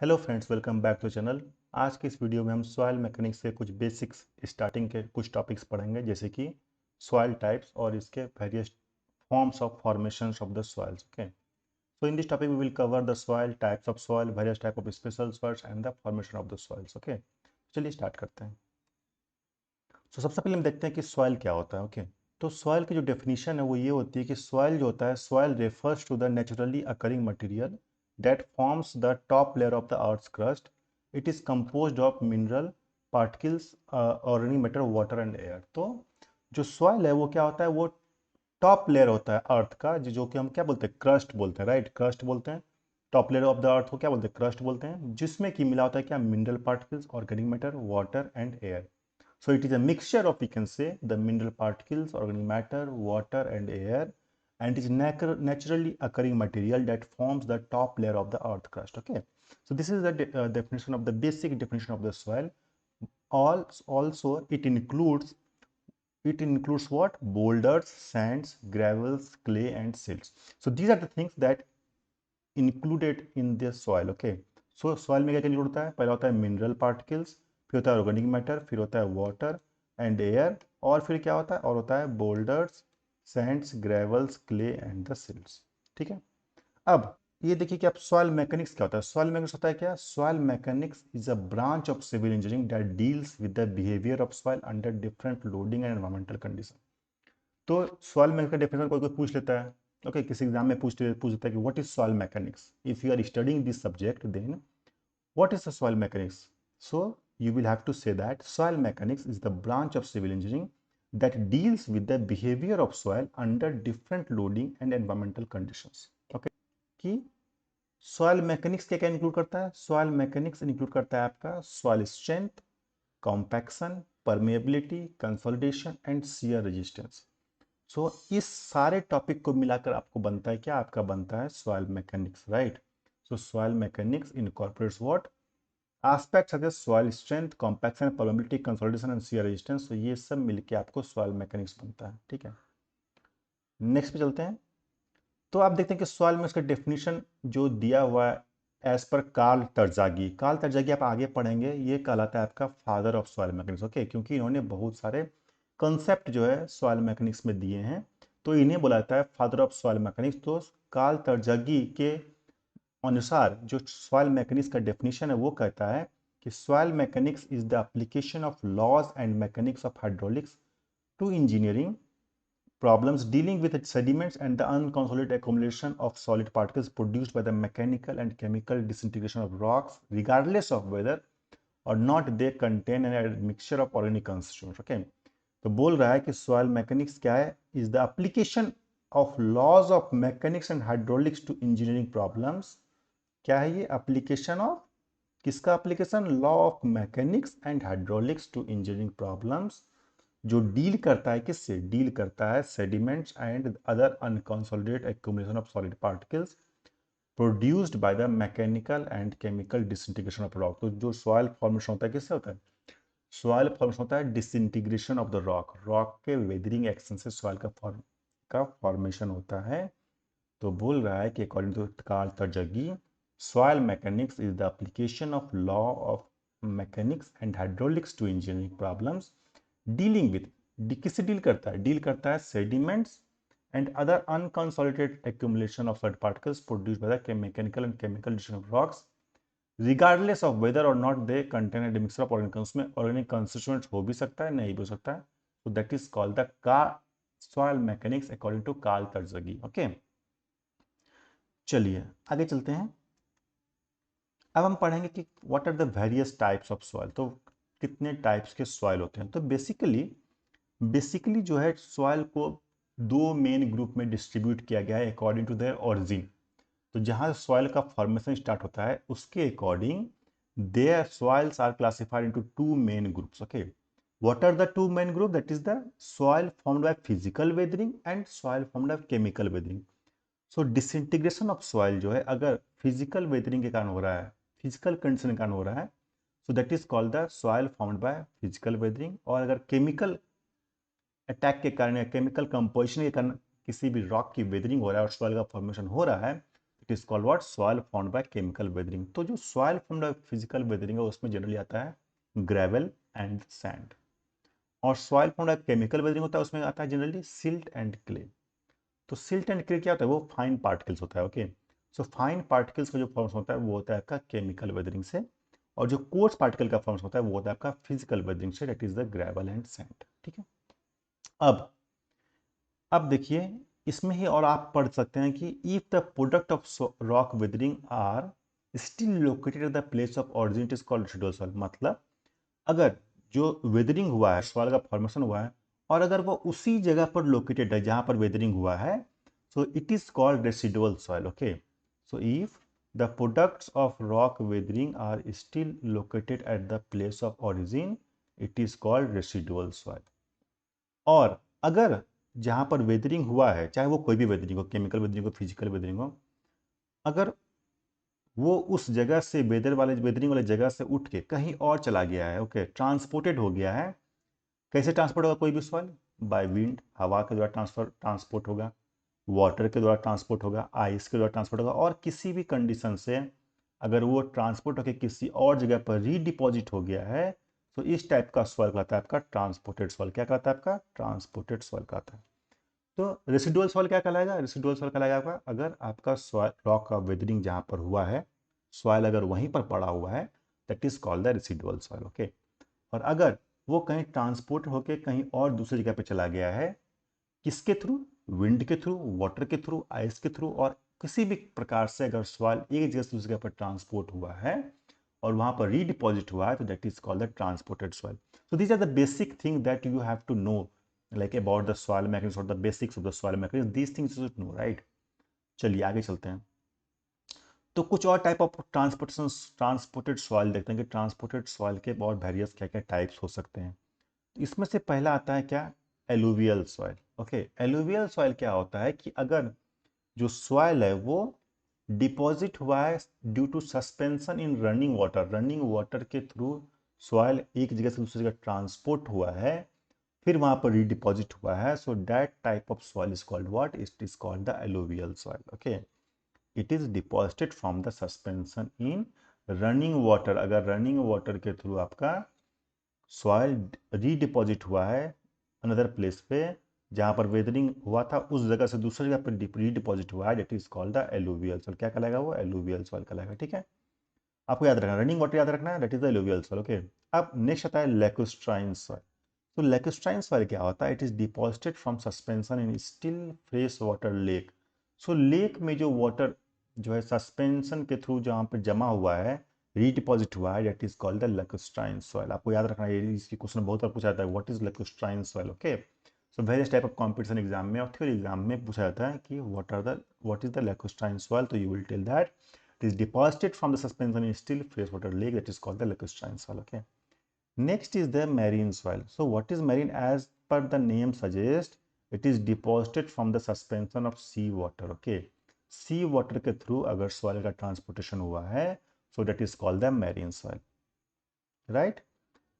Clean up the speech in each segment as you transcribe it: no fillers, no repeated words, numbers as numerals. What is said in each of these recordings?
Hello friends, welcome back to channel. आज के इस वीडियो में हम सॉइल मैकेनिक्स के कुछ बेसिक्स स्टार्टिंग के कुछ टॉपिक्स पढ़ेंगे, जैसे कि सॉइल टाइप्स और इसके various forms of formations of the soils. Okay, so in this topic we will cover the soil types of soil, various type of special soils and the formation of the soils. Okay, चलिए start करते हैं। तो सबसे पहले हम देखते हैं कि सॉइल क्या होता है। ओके, तो सॉइल की जो डेफिनेशन है वो ये होती है कि सॉइल जो होता है, soil refers to the naturally occurring material that forms the top layer of the earth's crust. It is composed of mineral particles, organic matter, water and air. तो जो सॉइल है वो क्या होता है, वो टॉप लेयर होता है अर्थ का, जो कि हम क्या बोलते हैं, क्रस्ट बोलते हैं, राइट? क्रस्ट बोलते हैं। Top layer of the earth को क्या बोलते हैं, क्रस्ट बोलते हैं, जिसमें कि मिला होता है क्या, mineral particles, organic matter, water and air. So it is a mixture of, we can say, the mineral particles, organic matter, water and air, and it is naturally occurring material that forms the top layer of the earth crust. Okay, so this is the definition of the basic definition of the soil. Also it includes what? Boulders, sands, gravels, clay and silts. So these are the things that included in the soil. Okay, so soil में क्या क्या include होता है? पहला होता है mineral particles, फिर होता है ऑर्गेनिक मैटर, फिर होता है वाटर एंड एयर, और फिर क्या होता है, और होता है boulders, Sands, gravels, clay and the silts. ठीक है, अब ये देखिए कि आप सॉइल मैकेनिक्स क्या होता है। सॉइल मैकेनिक्स होता है क्या? Soil mechanics is a branch of civil engineering that deals with the behaviour of soil under different loading and environmental condition. तो सॉइल मैकेनिक्स का डेफिनेशन कोई कोई पूछ लेता है। ओके, किसी एग्जाम में पूछ लेता है कि what is soil mechanics. If you are studying this subject, then what is the soil mechanics? So you will have to say that soil mechanics is the branch of civil engineering that deals with the behavior of soil under different loading and environmental conditions. Okay, कि soil mechanics क्या क्या include करता है? soil mechanics include करता है आपका soil strength, compaction, permeability, consolidation and shear resistance. सो इस सारे टॉपिक को मिलाकर आपको बनता है क्या? आपका बनता है soil mechanics, right? So soil mechanics incorporates what? Aspects such as soil strength, compaction, permeability, consolidation and shear resistance. तो ये सब मिलके आपको सॉइल मैकेनिक्स बनता है। ठीक है, नेक्स्ट पे चलते हैं। तो आप देखते हैं कि सॉइल में उसका डेफिनेशन जो दिया हुआ है एज पर कार्ल तरजागी। कार्ल तरजागी आप आगे पढ़ेंगे, ये कहलाता है आपका father of soil mechanics. Okay, क्योंकि इन्होंने बहुत सारे कंसेप्ट जो है सॉइल मैकेनिक्स में दिए हैं, तो इन्हें बोला जाता है फादर ऑफ सॉइल मैकेनिक्स। तो कार्ल तरजागी के अनुसार जो सॉइल मैकेनिक्स का डेफिनेशन है वो कहता है कि soil mechanics is the application of laws and mechanics of hydraulics to engineering problems dealing with its sediments and the unconsolidated accumulation of solid particles produced by the mechanical and chemical disintegration of rocks, regardless of whether or not they contain an mixture of organic constituents. Okay, तो बोल रहा है कि soil mechanics क्या है? Is the application of laws of mechanics and hydraulics to engineering problems. क्या है ये? एप्लीकेशन ऑफ किसका? Application law of mechanics and hydraulics to engineering problems, जो डील करता है किससे? डील करता है sediments and other unconsolidated accumulation of solid particles produced by the mechanical and chemical disintegration of rock. तो जो सॉइल फॉर्मेशन होता है किससे होता है? सॉइल फॉर्मेशन होता है disintegration of the rock, rock के वेदरिंग एक्शन से सॉइल का फॉर्मेशन होता है। तो बोल रहा है कि according to Karl Terzaghi, soil mechanics is the application of law of mechanics and hydraulics to engineering problems dealing with, किससे डील करता है? डील करता है sediments and other unconsolidated accumulation of solid particles produced by the mechanical and chemical destruction of rocks, regardless of weather और not they contain a mixture of organic. उसमें organic constituents हो भी सकता है, नहीं भी हो सकता है। तो दैट इज कॉल्ड द का soil mechanics according to Karl Terzaghi. Okay, चलिए आगे चलते हैं। अब हम पढ़ेंगे कि what are the various types of soil. तो कितने टाइप्स के सॉइल होते हैं? तो बेसिकली जो है सॉइल को दो मेन ग्रुप में डिस्ट्रीब्यूट किया गया है अकॉर्डिंग टू देयर ओरिजिन। तो जहाँ सॉइल का फॉर्मेशन स्टार्ट होता है उसके according their soils are classified into two main groups. Okay, what are the two main group? That is the soil formed by physical weathering and soil formed by chemical weathering. So disintegration of soil जो है अगर physical weathering के कारण हो रहा है, physical condition के कारण हो रहा है, so that is called the soil formed by physical weathering. और अगर केमिकल अटैक के कारण या केमिकल कंपोजिशन के कारण किसी भी रॉक की वेदरिंग हो रहा है और सॉइल का फॉर्मेशन हो रहा है, it is called what, soil formed by chemical weathering. तो जो soil formed by physical weathering है उसमें जनरली आता है ग्रेवल एंड सैंड, और soil formed by chemical weathering होता है उसमें आता है जनरली सिल्ट एंड क्ले। तो सिल्ट एंड क्ले क्या होता है, वो फाइन पार्टिकल्स होता है। ओके, सो फाइन पार्टिकल्स का जो फॉर्म्स होता है वो होता है आपका केमिकल वेदरिंग से, और जो कोर्स पार्टिकल का फॉर्म्स होता है वो होता है आपका फिजिकल वेदरिंग से, that is the gravel and sand. ठीक है, अब देखिए इसमें ही और आप पढ़ सकते हैं कि if the product of rock weathering are still located at the place of origin it is called residual soil. मतलब अगर जो वेदरिंग हुआ है, सॉइल का फॉर्मेशन हुआ है, और अगर वो उसी जगह पर लोकेटेड है जहां पर वेदरिंग हुआ है, so it is called residual soil. Okay, so if the products of rock weathering are still located at the place of origin it is called residual soil. और अगर जहां पर वेदरिंग हुआ है, चाहे वो कोई भी वेदरिंग हो, केमिकल वेदरिंग हो, फिजिकल वेदरिंग हो, अगर वो उस जगह से वेदरिंग वाले जगह से उठ के कहीं और चला गया है, ओके, ट्रांसपोर्टेड हो गया है, कैसे ट्रांसपोर्ट होगा कोई भी सॉइल, बाय विंड, हवा के द्वारा ट्रांसपोर्ट होगा, वाटर के द्वारा ट्रांसपोर्ट होगा, आइस के द्वारा ट्रांसपोर्ट होगा, और किसी भी कंडीशन से अगर वो ट्रांसपोर्ट होकर किसी और जगह पर रीडिपॉजिट हो गया है, तो इस टाइप का सॉइल कहलाता है आपका ट्रांसपोर्टेड सॉइल। क्या कहलाता है आपका, ट्रांसपोर्टेड सॉइल कहलाता है। तो रेसिडुअल सॉइल क्या कहलाएगा, रेसिडुअल सॉइल कहलाएगा आपका अगर आपका सॉइल रॉक का वेदरिंग जहां पर हुआ है, सॉइल अगर वहीं पर पड़ा हुआ है, that is called the residual soil. Okay, और अगर वो कहीं ट्रांसपोर्ट होकर कहीं और दूसरी जगह पे चला गया है, किसके थ्रू, विंड के थ्रू, वाटर के थ्रू, आइस के थ्रू, और किसी भी प्रकार से अगर सॉइल एक जगह से दूसरी जगह पर ट्रांसपोर्ट हुआ है और वहां पर रीडिपॉजिट हुआ है, तो that is called the transported soil. So these are the basic thing that you have to know, like about the soil mechanics or the basics of the soil mechanics, these things you should know, right? चलिए आगे चलते हैं। तो कुछ और type of transported soil देखते हैं कि ट्रांसपोर्टेड सॉइल के बहुत वेरियस क्या क्या टाइप्स हो सकते हैं। तो इसमें से पहला आता है क्या, alluvial soil. Okay, alluvial soil क्या होता है कि अगर जो सॉइल है वो डिपॉजिट हुआ है due to suspension in running water के थ्रू सॉइल एक जगह से दूसरी जगह ट्रांसपोर्ट हुआ है, फिर वहां पर रीडिपॉजिट हुआ है, so that type of soil is called what, it is called the alluvial soil. Okay, it is deposited from the suspension in running water. अगर रनिंग वाटर के थ्रू आपका सॉइल रीडिपॉजिट हुआ है अनदर प्लेस पे, जहां पर वेदरिंग हुआ था उस जगह से दूसरी जगह पर रीडिपॉजिट हुआ है, that is called the alluvial soil. क्या कहलाएगा वो, एलुवियल सॉइल कहलाएगा। ठीक है, आपको याद रखना, रनिंग वाटर याद रखना है, that is the alluvial soil. Okay, अब नेक्स्ट आता है लैक्यूस्ट्राइन सॉइल। तो लैक्यूस्ट्राइन सॉइल क्या होता है, it is deposited from suspension in still fresh water lake. So lake में जो वाटर जो है सस्पेंशन के थ्रू जहाँ पे जमा हुआ है, रीडिपॉजिट हुआ है, that is called the lacustrine soil. आपको याद रखना है, इसकी क्वेश्चन बहुत बार पूछा जाता है, what is lacustrine soil. Okay, so various type of competition exam में और थ्योरी एग्जाम में पूछा जाता है कि what is the lacustrine soil, तो you will tell that it is deposited from the suspension in still freshwater lake, that is called the lacustrine soil. Okay, next is the marine soil. So what is marine, as per the name suggests, it is deposited from the suspension of sea water. Okay, sea water के through अगर soil का transportation हुआ है, so that is called the marine soil, right?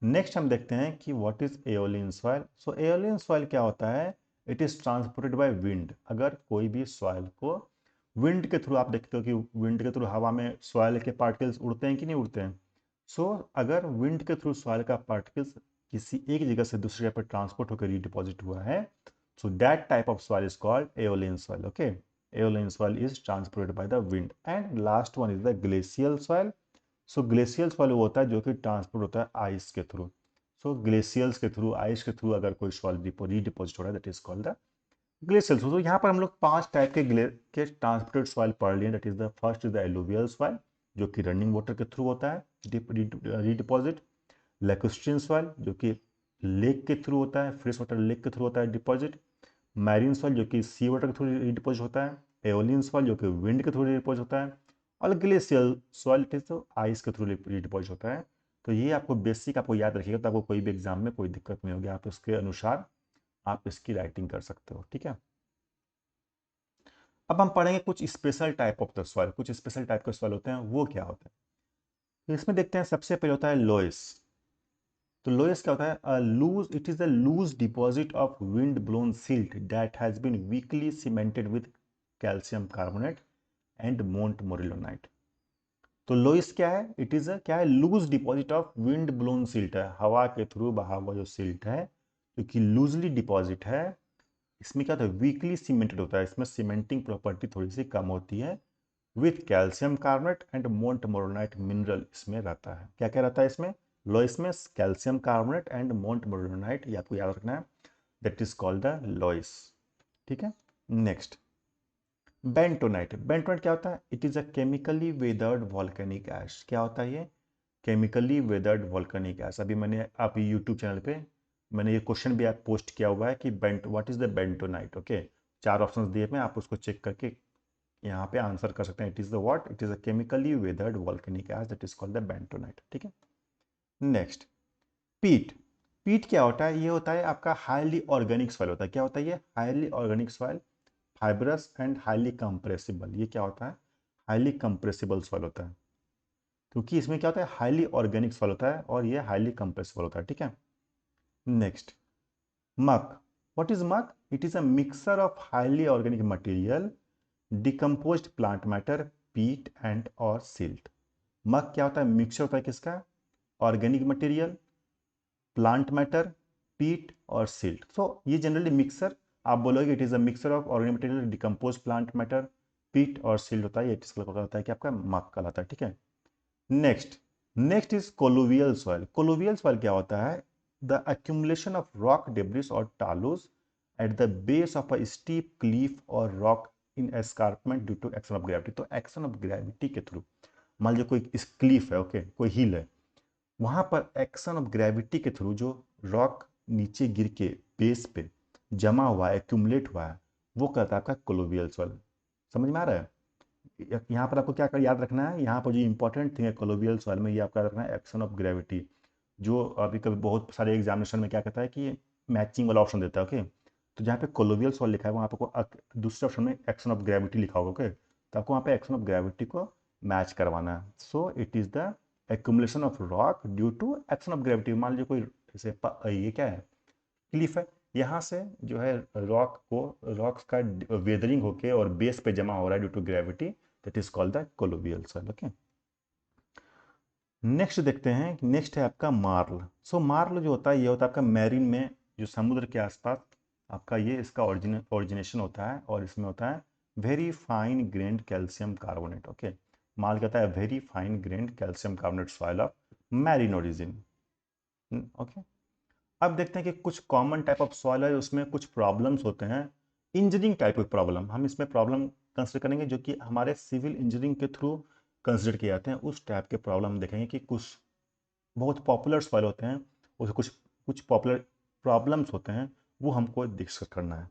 Next हम देखते हैं कि what is aeolian soil. So aeolian soil क्या होता है, it is transported by wind. अगर कोई भी सॉइल को विंड के थ्रू, आप देखते हो कि विंड के थ्रू हवा में सॉइल के पार्टिकल्स उड़ते हैं कि नहीं उड़ते हैं। सो अगर विंड के थ्रू सॉइल का पार्टिकल्स किसी एक जगह से दूसरी जगह पर ट्रांसपोर्ट होकर रिडिपॉजिट हुआ है, so that type of soil is called aeolian soil. Okay, aeolian soil is transported by the wind. And last one is the glacial soil. So glacial soil वो होता है जो कि ट्रांसपोर्ट होता है आइस के थ्रू। सो ग्लेशियल्स के थ्रू, आइस के थ्रू अगर कोई सॉइल रीडिपोजिट हो रहा है, that is called the glacial soil. तो यहाँ पर हम लोग 5 टाइप के ट्रांसपोर्टेड सॉइल पढ़ लिए। That is the first is the alluvial soil, जो कि रनिंग वाटर के थ्रू होता है रीडिपोजिट। लैक्यूस्ट्रियन सॉइल जो कि लेक के थ्रू होता है, फ्रेश वाटर लेक के थ्रू होता है डिपॉजिट। मैरीन सॉइल जो कि सी वाटर के थ्रू डिपॉजिट होता है। एओलियन सॉइल जो कि विंड के थ्रू डिपॉजिट होता है। और ग्लेशियल सॉइल तो आइस के थ्रू डिपॉजिट होता है। तो ये आपको बेसिक आपको याद रखिएगा, तो आपको कोई भी एग्जाम में कोई दिक्कत नहीं होगी, आप उसके अनुसार आप इसकी राइटिंग कर सकते हो। ठीक है, अब हम पढ़ेंगे कुछ special type of the soil. कुछ स्पेशल टाइप के सॉइल होते हैं, वो क्या होता है, तो इसमें देखते हैं। सबसे पहले होता है लोएस। तो लोएस क्या होता है, loose, it is the loose deposit of wind blown silt that has been weakly cemented with calcium carbonate and montmorillonite. तो लोइस क्या है, इट इज क्या है, loose deposit of wind blown silt है, हवा के थ्रू बहा हुआ जो सिल्ट है, क्योंकि लूजली डिपॉजिट है। इसमें क्या होता है, वीकली सीमेंटेड होता है, इसमें सीमेंटिंग प्रॉपर्टी थोड़ी सी कम होती है। With calcium carbonate and montmorillonite mineral इसमें रहता है। क्या क्या रहता है इसमें, लोइस में calcium carbonate and montmorillonite, ये आपको याद रखना है, that is called the loess. ठीक है। Next, bentonite. बेंटोनाइट क्या होता है, it is a chemically weathered volcanic ash. क्या होता है ये, केमिकली वेदर्ड वॉल्केनिक ऐश। अभी मैंने आप यूट्यूब चैनल पे मैंने ये क्वेश्चन भी आप पोस्ट किया हुआ है कि bent what is the bentonite. Okay, 4 options दिए मैं, आप उसको चेक करके यहाँ पे आंसर कर सकते हैं। It is the what, it is a chemically weathered volcanic ash that is called the bentonite. ठीक है। नेक्स्ट, पीट। पीट क्या होता है, ये होता है आपका हाईली ऑर्गेनिक सॉइल होता है। क्या होता है ये, highly organic soil, fibrous and highly compressible. ये क्या होता है, हाईली कंप्रेसिबल सॉइल होता है, क्योंकि इसमें क्या होता है, हाईली ऑर्गेनिक सॉइल होता है और ये हाईली कंप्रेसिबल होता है। ठीक है। नेक्स्ट, मक। व्हाट इज मक, it is a mixer of highly organic material, decomposed plant matter, पीट एंड और सिल्ट। मक क्या होता है, मिक्सर होता है किसका, ऑर्गेनिक मटेरियल, प्लांट मैटर, पीट और सिल्ट। सो ये जनरली मिक्सर आप बोलोगे it is a mixer of organic material, decompose plant matter, पीट और सिल्ट होता है, ये होता है कि आपका मक कहलाता है। ठीक है। Next, next is colluvial soil. Colluvial soil क्या होता है, the accumulation of rock debris और talus at the base of a steep cliff और rock in escarpment due to action of gravity. तो एक्शन ऑफ ग्रेविटी के through, मान लीजिए कोई क्लीफ है, ओके, कोई हिल है, वहां पर एक्शन ऑफ ग्रेविटी के थ्रू जो रॉक नीचे गिर के बेस पे जमा हुआ है, एक्यूमुलेट हुआ है, वो कहता है आपका कोलोवियल सॉइल। समझ में आ रहा है। यहाँ पर आपको क्या कर याद रखना है, यहाँ पर जो इंपॉर्टेंट थिंग है कोलोवियल सॉइल में, ये आपका याद रखना है एक्शन ऑफ ग्रेविटी। जो अभी कभी बहुत सारे एग्जामिनेशन में क्या कहता है कि मैचिंग वाला ऑप्शन देता है। ओके, तो जहाँ पे कोलोवियल सॉइल लिखा है वहाँ पे दूसरे ऑप्शन में एक्शन ऑफ ग्रेविटी लिखा होगा। ओके, तो आपको वहाँ पे एक्शन ऑफ ग्रेविटी को मैच करवाना है। So it is the accumulation of rock due to action of gravity. मान लीजिए कोई जैसे ये क्या है, क्लिफ है, यहाँ से जो है रॉक्स का वेदरिंग होके और बेस पे जमा हो रहा है due to gravity, that is called the colluvial soil. Okay, next देखते हैं, नेक्स्ट है आपका मार्ल। सो मार्ल जो होता है, ये होता है आपका मैरीन में, जो समुद्र के आसपास आपका ये इसका ओरिजिनेशन होता है, और इसमें होता है very fine grand calcium carbonate. Okay, Morley कहता है very fine grand calcium carbonate soil of marine origin. Okay, अब देखते हैं कि कुछ कॉमन टाइप ऑफ सॉइल है, उसमें कुछ प्रॉब्लम्स होते हैं, इंजीनियरिंग टाइप ऑफ प्रॉब्लम। हम इसमें प्रॉब्लम कंसिडर करेंगे जो कि हमारे सिविल इंजीनियरिंग के थ्रू कंसिडर किए जाते हैं। उस टाइप के प्रॉब्लम हम देखेंगे कि कुछ बहुत पॉपुलर सॉइल होते हैं, उसमें कुछ कुछ पॉपुलर प्रॉब्लम्स होते हैं, वो हमको डिस्कस करना है।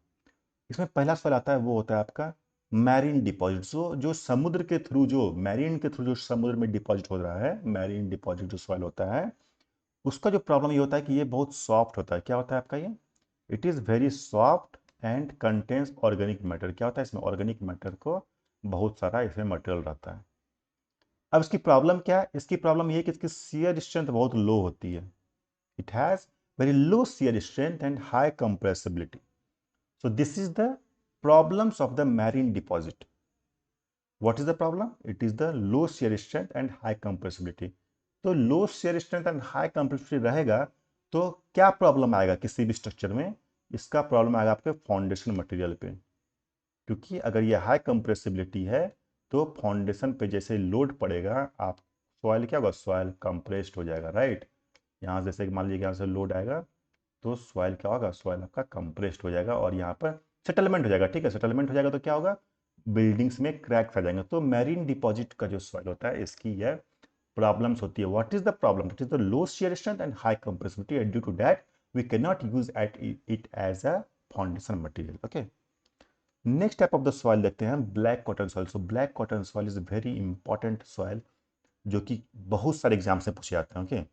इसमें पहला सवाल आता है, वो होता है आपका मैरीन डिपॉजिट। जो समुद्र के थ्रू, जो मैरीन के थ्रू जो समुद्र में डिपॉजिट हो रहा है, मैरीन डिपॉजिट जो सॉइल होता है, उसका जो प्रॉब्लम ये होता है कि ये बहुत सॉफ्ट होता है। क्या होता है आपका ये, it is very soft and contains organic matter. क्या होता है इसमें, ऑर्गेनिक मैटर को बहुत सारा इसमें मटेरियल रहता है। अब इसकी प्रॉब्लम क्या है, इसकी प्रॉब्लम ये है कि इसकी शियर स्ट्रेंथ बहुत लो होती है। It has very low shear strength and high compressibility. So this is the problems of the marine deposit. What is the problem, it is the low shear strength and high compressibility. तो low shear strength and high complexity रहेगा तो क्या problem आएगा किसी भी structure में, इसका problem आएगा आपके फाउंडेशन मटेरियल पे। क्योंकि अगर ये हाई कंप्रेसिबिलिटी है तो फाउंडेशन पे जैसे लोड पड़ेगा, आप सॉइल क्या होगा, सॉइल कंप्रेस्ड हो जाएगा, राइट। यहाँ से जैसे मान लीजिए यहाँ से लोड आएगा तो सॉइल क्या होगा, सॉइल आपका कंप्रेस्ड हो जाएगा और यहाँ पर सेटलमेंट हो जाएगा। ठीक है, सेटलमेंट हो जाएगा तो क्या होगा, बिल्डिंग्स में क्रैक्स आ जाएंगे। तो मैरीन डिपॉजिट का जो सॉइल होता है, इसकी यह प्रॉब्लम्स होती है। What is the problem, it is the low shear strength and high compressibility and due to that we can not use it as a foundation material. Okay, next type of the soil देखते हैं, black cotton soil. So black cotton soil is very important soil, जो कि बहुत सारे exam से पूछे जाते हैं। ओके,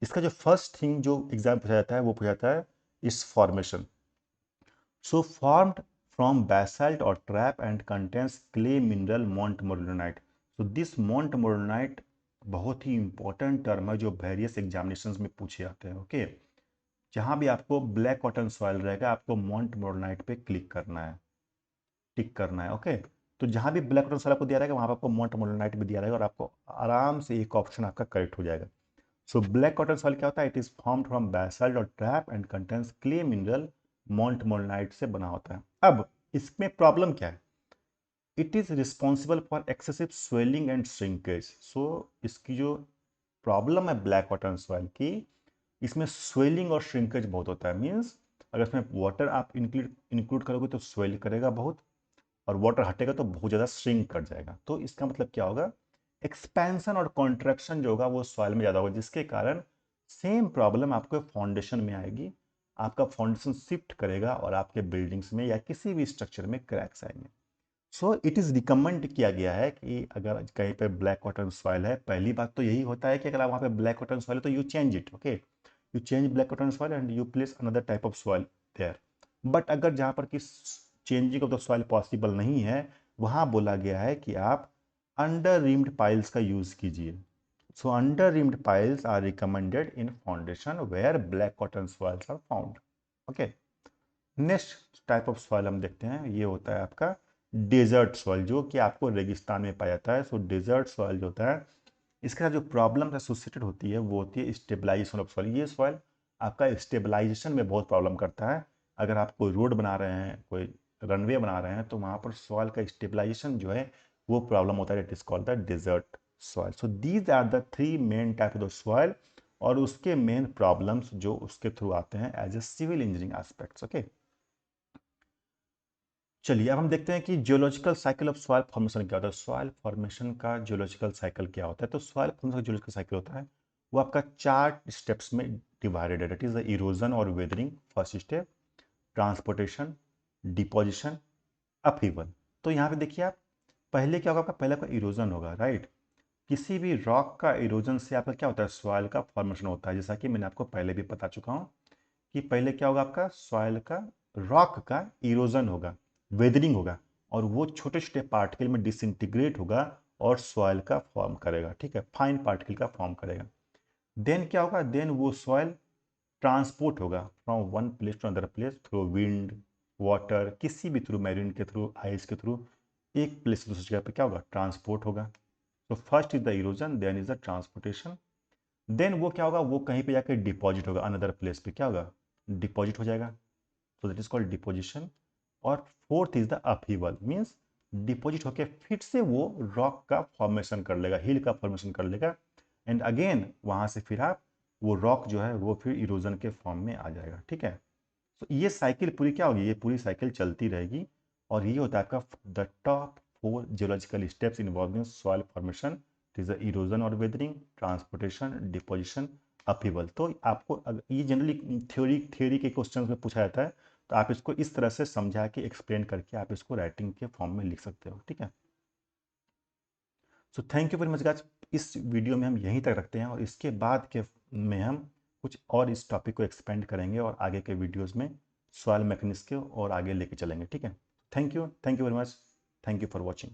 इसका जो फर्स्ट थिंग जो एग्जाम पूछा जाता है वो पूछा जाता है इस formation. So formed from basalt or trap and contains clay mineral montmorillonite। so this montmorillonite बहुत ही इंपॉर्टेंट टर्म है जो वेरियस एग्जामिनेशंस में पूछे जाते हैं। ओके, जहां भी आपको ब्लैक कॉटन सॉइल रहेगा आपको मोंटमोरिलोनाइट पे क्लिक करना है, टिक करना है। ओके, तो जहाँ भी ब्लैक वाटर सॉइल आपको दिया रहेगा वहाँ पर आपको मोंटमोलोनाइट भी दिया रहेगा और आपको आराम से एक ऑप्शन आपका करेक्ट हो जाएगा। सो ब्लैक कॉटन सॉइल क्या होता है? It is formed from basalt और trap and contains clay mineral, montmorillonite से बना होता है। अब इसमें प्रॉब्लम क्या है? It is responsible for excessive swelling and shrinkage. So इसकी जो प्रॉब्लम है ब्लैक कॉटन सॉइल की, इसमें स्वेलिंग और श्रिंकेज बहुत होता है। मीन्स अगर इसमें वाटर आप इंक्लूड करोगे तो स्वेल करेगा बहुत, और वाटर हटेगा तो बहुत ज़्यादा श्रिंक कर जाएगा। तो इसका मतलब क्या होगा? एक्सपेंशन और कॉन्ट्रैक्शन जो होगा वो सॉइल में ज़्यादा होगा, जिसके कारण सेम प्रॉब्लम आपको फाउंडेशन में आएगी। आपका फाउंडेशन शिफ्ट करेगा और आपके बिल्डिंग्स में या किसी भी स्ट्रक्चर में क्रैक्स आएंगे। सो इट इज़ रिकमेंड किया गया है कि अगर कहीं पे ब्लैक कॉटन सॉइल है, पहली बात तो यही होता है कि अगर आप वहाँ पे ब्लैक कॉटन सॉइल है तो you change it, okay, you change black cotton soil and you place another type of soil there. But अगर जहाँ पर कि changing of the soil possible नहीं है, वहाँ बोला गया है कि आप अंडर रिम्ड पाइल्स का यूज़ कीजिए। So under reamed piles are recommended in foundation where black cotton soils are found. Okay, next type of soil हम देखते हैं, ये होता है आपका डेजर्ट सॉइल, जो कि आपको रेगिस्तान में पाया जाता है। सो डेजर्ट सॉइल जो होता है, इसके साथ जो प्रॉब्लम एसोसिएटेड होती है वो होती है स्टेबलाइजेशन ऑफ सॉइल। ये सॉइल आपका स्टेबलाइजेशन में बहुत प्रॉब्लम करता है। अगर आप कोई रोड बना रहे हैं, कोई रनवे बना रहे हैं, तो वहाँ पर सॉइल का स्टेबलाइजेशन जो है वो प्रॉब्लम होता है। It is called the desert soil. So these are the three main type of the soil, और उसके मेन प्रॉब्लम्स जो उसके थ्रू आते हैं as a civil engineering aspects. Okay, चलिए अब हम देखते हैं कि geological cycle of soil formation क्या होता है। सॉइल फॉर्मेशन का जियोलॉजिकल साइकिल क्या होता है? तो सॉइल फॉर्मेशन का जियोलॉजिकल साइकिल होता है, वो आपका 4 स्टेप्स में डिवाइडेड है। दैट इज द इरोजन और weathering first step, transportation, deposition, upheaval. तो यहाँ पे देखिए आप, पहले क्या होगा? आपका पहले आपका इरोजन होगा, राइट। किसी भी रॉक का इरोजन से आपका क्या होता है? सॉइल का फॉर्मेशन होता है। जैसा कि मैंने आपको पहले भी बता चुका हूँ कि पहले क्या होगा? आपका सॉइल का, रॉक का इरोजन होगा, वेदरिंग होगा, और वो छोटे छोटे पार्टिकल में डिसइंटीग्रेट होगा और सॉइल का फॉर्म करेगा, ठीक है, फाइन पार्टिकल का फॉर्म करेगा। देन क्या होगा? देन वो सॉइल ट्रांसपोर्ट होगा from one place to another place through wind, water, किसी भी थ्रू, मैरिन के थ्रू, आइस के थ्रू, एक प्लेस से दूसरी जगह पे क्या होगा? ट्रांसपोर्ट होगा। तो first is the erosion, then is the transportation. Then वो क्या होगा? वो कहीं पे जाकर डिपॉजिट होगा, अनदर प्लेस पे क्या होगा? डिपॉजिट हो जाएगा। तो दैट इज कॉल्ड डिपोजिशन। और fourth is the upheaval, means deposit होकर फिर से वो रॉक का फॉर्मेशन कर लेगा, हिल का फॉर्मेशन कर लेगा, एंड अगेन वहां से फिर आप, वो रॉक जो है वो फिर इरोजन के फॉर्म में आ जाएगा, ठीक है। तो ये साइकिल पूरी क्या होगी? ये पूरी साइकिल चलती रहेगी, और ये होता है आपका the top 4 geological steps involving soil formation. It is the erosion और वेदरिंग, ट्रांसपोर्टेशन, डिपोजिशन, अपहीवल। तो आपको ये जनरली थ्योरी के क्वेश्चन में पूछा जाता है, तो आप इसको इस तरह से समझा के एक्सप्लेन करके आप इसको राइटिंग के फॉर्म में लिख सकते हो, ठीक है। So thank you very much guys. इस वीडियो में हम यहीं तक रखते हैं, और इसके बाद के में हम कुछ और इस टॉपिक को एक्सपेंड करेंगे और आगे के वीडियोस में सॉइल मैकेनिक्स के और आगे लेके चलेंगे, ठीक है। Thank you very much. Thank you for watching.